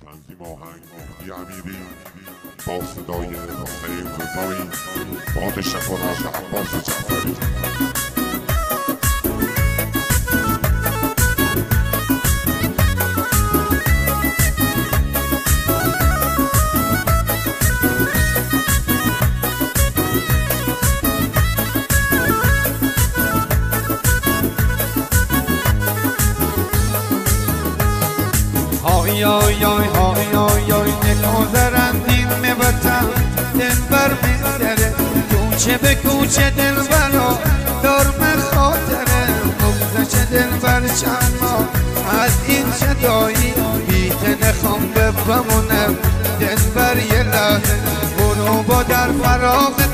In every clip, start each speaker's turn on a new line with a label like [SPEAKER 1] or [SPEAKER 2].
[SPEAKER 1] تنظیم آهنگ مهدی امیری با صدای حسین رضایی با تشکرات عباس جعفری.
[SPEAKER 2] های های های های های نگذرندیم وطن دلبر می‌سره کوچه به کوچه دلبرا دارم خاطره گذشته دلبر چند ماه از این جدایی بیت نخوام بمونم دلبر یه لحظه برو با در فراغته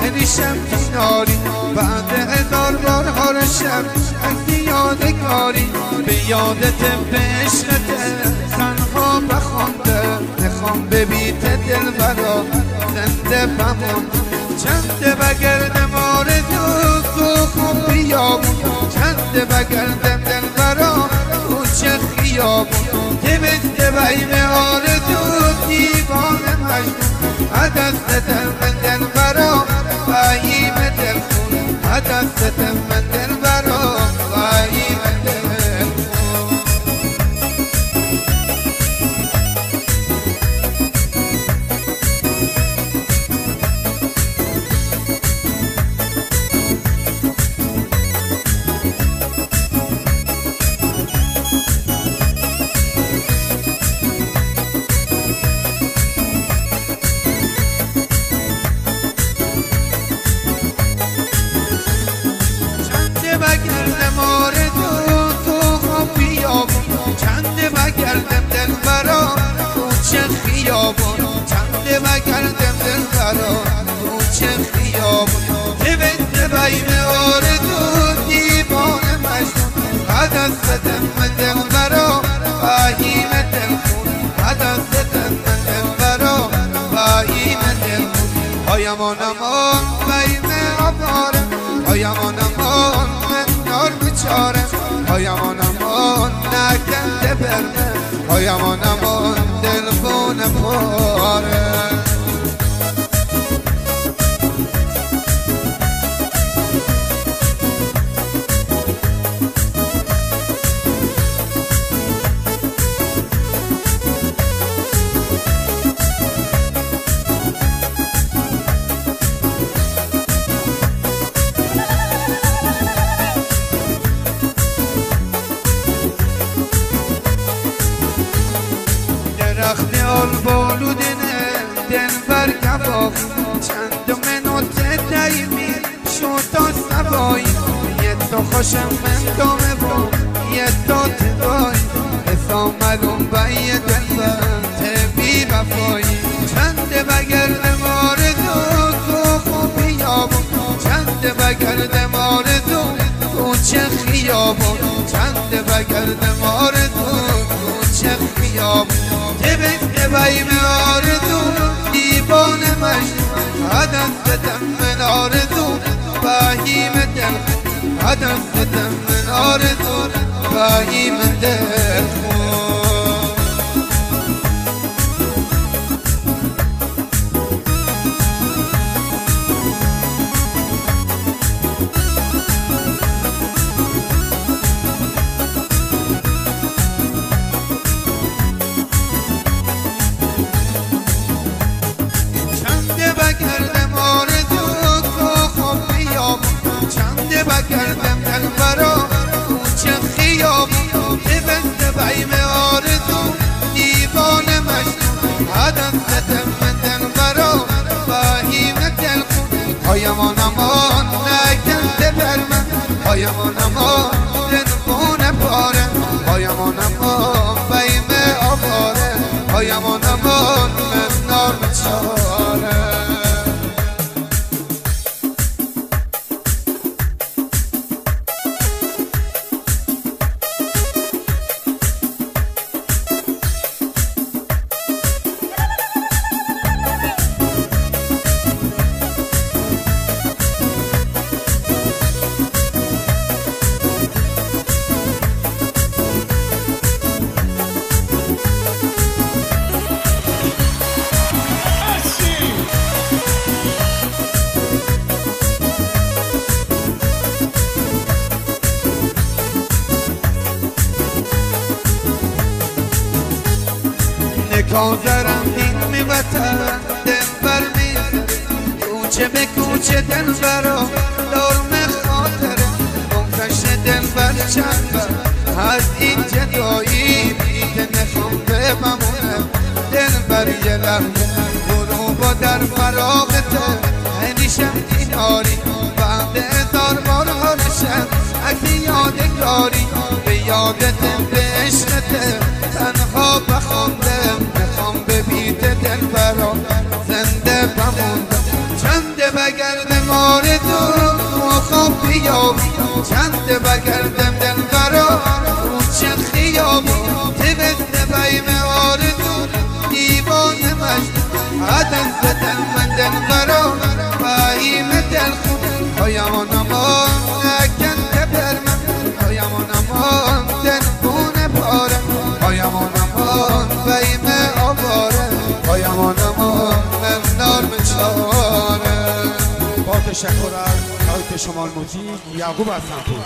[SPEAKER 2] نریشم کناری بعد 1000 بار هارشم از یادگاری به یادت به عشقته تنها بخونده نخوام به بیت دلبرا زنده بمون چنده بگردم آرزو تو خوب بیابون چنده بگردم دلبرا کوچه خیابون تبسته بیم آرزو دیوانه مجنون عدستم من دلبرا باییم دلخون عدستم من دلبرا باییم دلخون. بگردم آرزو تو خواب بیابون چنده بگردم دلبرا کوچه خیابون چنده بگردم دلبرا کوچه خیابون تبسته بیم آرزو دیوانه مجنون عدستم من دلبرا باییم دلخون عدستم من دلبرا باییم دلخون هایمان امان بیم آباره هایمان امان بیچاره هایمان امان نکنده برده هایمان امان دلخون پاره. درخت البالودنه دلبر کباب چند منوت دایمی شد تا سبایی یه تا خوشم من دامه با یه تا تبایی حسام ملوم بایی دلبر تبی وفایی چند بگردم آرزو تو خوب بیابون چند بگردم آرزو کوچه خیابون چند بگردم آرزو کوچه خیابون تبسته بیم آرزو دیوانه مجنون عدستم من آرزو باییم دلخون عدستم من آرزو باییم دلخون. بگردم آرزو تو خوب بیابون چنده بگردم دلبرا کوچه خیابون تبسته بیم آرزو دیوانه مجنون عدستم من دلبرا باییم دلخون هایمان امان نکنده بر من هایمان امان دلخون پاره هایمان امان بیم آواره هایمان امان من نار چاره. تازه رندین میوطن دلبر میزن کوچه به کوچه دلبرا دارم خاطره گمتش دلبر چند بر از این جدایی که نخوام بمونم دلبر یه لحظه برو با در فراغته همیشم دیناری بعد هزار بار هارشم اگه یادگاری به یادتم به عشقته تنها بخوندم میخوام به بیت دلبرا زنده بموندم چنده بگردم آرزو تو خواب بیابی چنده بگردم دلبرا کوچه خیابی تبسته بیم آرزو دیوانه مجنون عدن زدن من دلبرا بیم دلخون پایمان امان نکن تبر من پایمان امان دلخون پاره پایمان امان بیم آواره پایمان امان ممنار بچاره.
[SPEAKER 3] با تشکر از تایپ شمال موزیک یعقوب حسن‌پور.